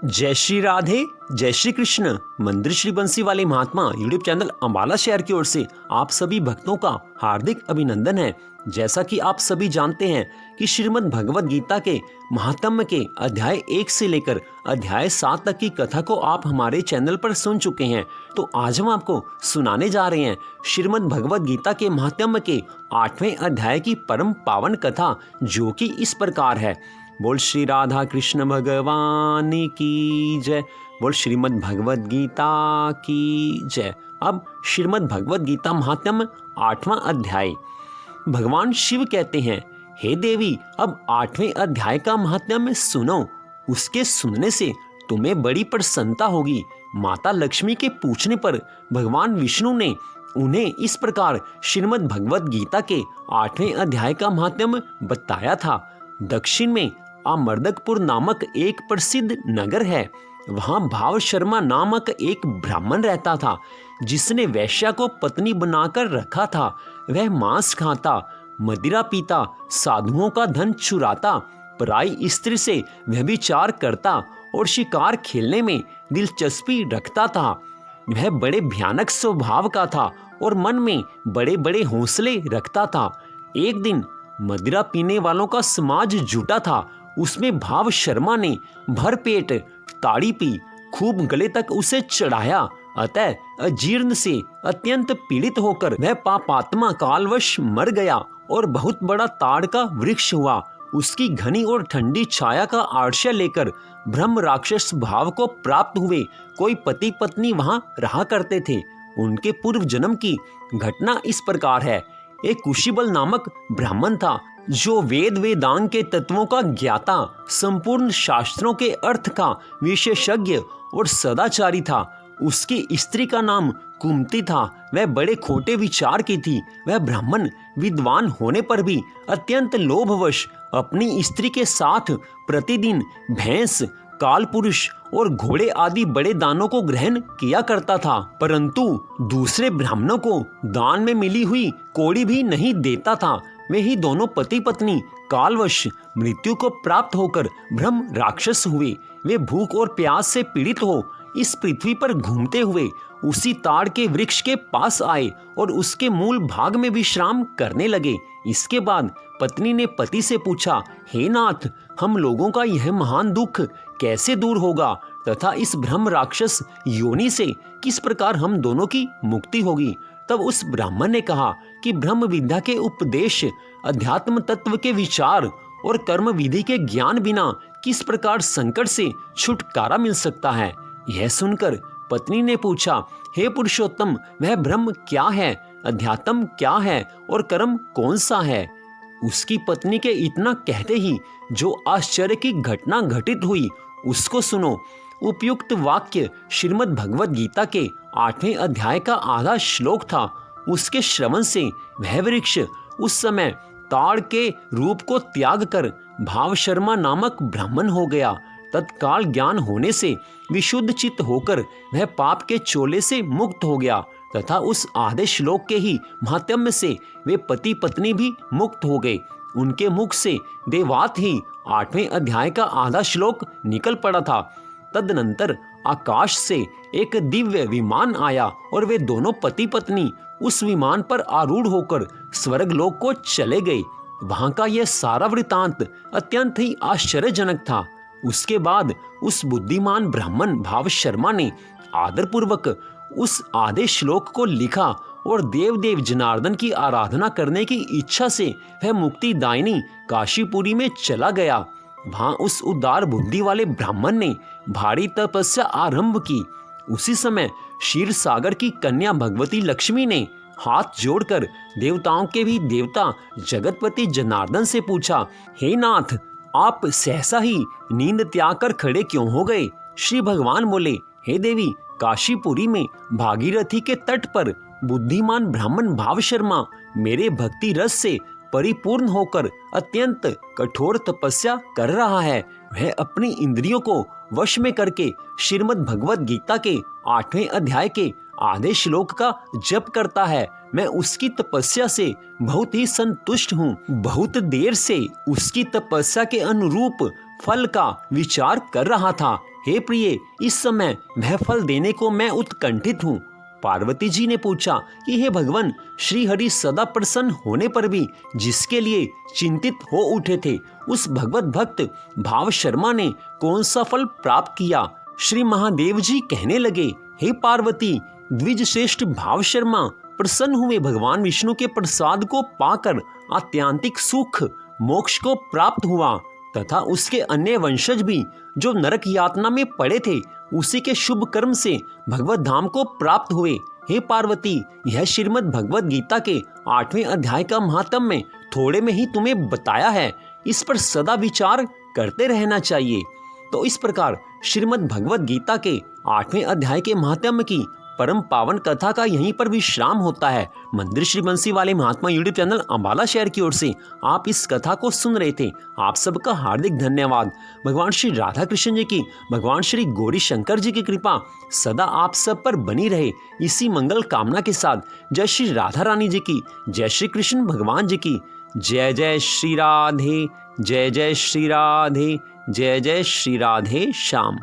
जय श्री राधे, जय श्री कृष्ण। मंदिर श्री बंसी वाले महात्मा यूट्यूब चैनल अंबाला शहर की ओर से आप सभी भक्तों का हार्दिक अभिनंदन है। जैसा कि आप सभी जानते हैं कि श्रीमद् भगवत गीता के महात्म्य के अध्याय 1 से लेकर अध्याय 7 तक की कथा को आप हमारे चैनल पर सुन चुके हैं। तो आज हम आपको सुनाने जा रहे हैं श्रीमद् भगवत गीता के महात्म्य के 8वें अध्याय की परम पावन कथा, जो कि इस प्रकार है। बोल श्री राधा कृष्ण भगवान की जय। बोल श्रीमद् भगवत गीता की जय। अब श्रीमद् भगवत गीता महात्म्य 8वां अध्याय। भगवान शिव कहते हैं, हे देवी, अब 8वें अध्याय का महात्म्य सुनो। उसके सुनने से तुम्हें बड़ी प्रसन्नता होगी। माता लक्ष्मी के पूछने पर भगवान विष्णु ने उन्हें इस प्रकार श्रीमद् भगवत गीता के 8वें अध्याय का महात्म्य बताया था। दक्षिण में अमर्दकपुर नामक एक प्रसिद्ध नगर है। वहां भाव शर्मा नामक एक ब्राह्मण रहता था, जिसने वैश्या को पत्नी बनाकर रखा था। वह मांस खाता, मदिरा पीता, साधुओं का धन चुराता, पराई स्त्री से व्यभिचार करता और शिकार खेलने में दिलचस्पी रखता था। वह बड़े भयानक स्वभाव का था और मन में बड़े बड़े हौसले रखता था। एक दिन मदिरा पीने वालों का समाज जुटा था। उसमें भाव शर्मा ने भर पेट ताड़ी पी, खूब गले तक उसे चढ़ाया। अतः अजीर्ण से अत्यंत पीड़ित होकर वह पापात्मा कालवश मर गया और बहुत बड़ा ताड़ का वृक्ष हुआ। उसकी घनी और ठंडी छाया का आश्रय लेकर ब्रह्म राक्षस भाव को प्राप्त हुए कोई पति पत्नी वहां रहा करते थे। उनके पूर्व जन्म की घटना इस प्रकार है। एक कुशीबल नामक ब्राह्मण था, जो वेद वेदांग के तत्वों का ज्ञाता, संपूर्ण शास्त्रों के अर्थ का विशेषज्ञ और सदाचारी था। उसकी स्त्री का नाम कुमति था। वह बड़े खोटे विचार की थी। वह ब्राह्मण विद्वान होने पर भी अत्यंत लोभवश अपनी स्त्री के साथ प्रतिदिन भैंस, कालपुरुष और घोड़े आदि बड़े दानों को ग्रहण किया करता था, परंतु दूसरे ब्राह्मणों को दान में मिली हुई कौड़ी भी नहीं देता था। वे ही दोनों पति पत्नी कालवश मृत्यु को प्राप्त होकर ब्रह्म राक्षस हुए। वे भूख और प्यास से पीड़ित हो इस पृथ्वी पर घूमते हुए उसी ताड़ के वृक्ष के पास आए और उसके मूल भाग में विश्राम करने लगे। इसके बाद पत्नी ने पति से पूछा, हे नाथ, हम लोगों का यह महान दुख कैसे दूर होगा तथा इस ब्रह्म राक्षस योनि से किस प्रकार हम दोनों की मुक्ति होगी? तब उस ब्राह्मण ने कहा कि ब्रह्म विद्या के उपदेश, अध्यात्म तत्व के विचार और कर्म विधि के ज्ञान बिना किस प्रकार संकट से छुटकारा मिल सकता है। यह सुनकर पत्नी ने पूछा, हे पुरुषोत्तम, वह ब्रह्म क्या है, अध्यात्म क्या है और कर्म कौन सा है? उसकी पत्नी के इतना कहते ही जो आश्चर्य की घटना घटित हुई उसको सुनो। उपयुक्त वाक्य श्रीमद् भगवत गीता के 8वें अध्याय का आधा श्लोक था। उसके श्रवण से वह वृक्ष उस समय ताड़ के रूप को त्याग कर भाव शर्मा नामक ब्राह्मण हो गया। तत्काल ज्ञान होने से विशुद्ध चित्त होकर वह पाप के चोले से मुक्त हो गया तथा उस आधे श्लोक के ही महात्म्य से वे पति पत्नी भी मुक्त हो गए। उनके मुख से देवात ही 8वें अध्याय का आधा श्लोक निकल पड़ा था। तदनंतर आकाश से एक दिव्य विमान आया और वे दोनों पति पत्नी उस विमान पर आरूढ़ होकर स्वर्ग लोक को चले गए। वहां का यह सारा वृतांत अत्यंत ही आश्चर्यजनक था। उसके बाद उस बुद्धिमान ब्राह्मण भाव शर्मा ने आदरपूर्वक उस आधे श्लोक को लिखा और देव जनार्दन की आराधना करने की इच्छा से वह मुक्तिदायिनी काशीपुरी में चला गया। वहां उस उदार बुद्धि वाले ब्राह्मण ने भारी तपस्या आरंभ की। उसी समय क्षीर सागर की कन्या भगवती लक्ष्मी ने हाथ जोड़कर देवताओं के भी देवता जगतपति जनार्दन से पूछा, हे नाथ, आप सहसा ही नींद त्याग कर खड़े क्यों हो गए? श्री भगवान बोले, हे देवी, काशीपुरी में भागीरथी के तट पर बुद्धिमान ब्राह्मण भाव शर्मा मेरे भक्ति रस से परिपूर्ण होकर अत्यंत कठोर तपस्या कर रहा है। वह अपनी इंद्रियों को वश में करके श्रीमद् भगवत गीता के 8वें अध्याय के आधे श्लोक का जप करता है। मैं उसकी तपस्या से बहुत ही संतुष्ट हूँ। बहुत देर से उसकी तपस्या के अनुरूप फल का विचार कर रहा था। हे प्रिय, इस समय वह फल देने को मैं उत्कंठित हूँ। पार्वती जी ने पूछा कि हे भगवान, श्री हरि सदा प्रसन्न होने पर भी जिसके लिए चिंतित हो उठे थे, उस भगवत भक्त भाव शर्मा ने कौन सा फल प्राप्त किया? श्री महादेव जी कहने लगे, हे पार्वती, द्विज श्रेष्ठ भाव शर्मा प्रसन्न हुए भगवान विष्णु के प्रसाद को पाकर आत्यांतिक सुख मोक्ष को प्राप्त हुआ तथा उसके अन्य वंशज भी जो नरक यातना में पड़े थे, उसी के शुभ कर्म से भगवत धाम को प्राप्त हुए। हे पार्वती, यह श्रीमद् भगवत गीता के 8वें अध्याय का महात्म्य में थोड़े में ही तुम्हें बताया है। इस पर सदा विचार करते रहना चाहिए। तो इस प्रकार श्रीमद् भगवत गीता के 8वें अध्याय के महात्म्य की परम पावन कथा का यहीं पर विश्राम होता है। मंदिर श्री बंसी वाले महात्मा यूट्यूब चैनल अंबाला शहर की ओर से आप इस कथा को सुन रहे थे। आप सबका हार्दिक धन्यवाद। भगवान श्री राधा कृष्ण जी की, भगवान श्री गौरी शंकर जी की कृपा सदा आप सब पर बनी रहे, इसी मंगल कामना के साथ जय श्री राधा रानी जी की, जय श्री कृष्ण भगवान जी की। जय जय श्री राधे, जय जय श्री राधे, जय जय श्री राधे श्याम।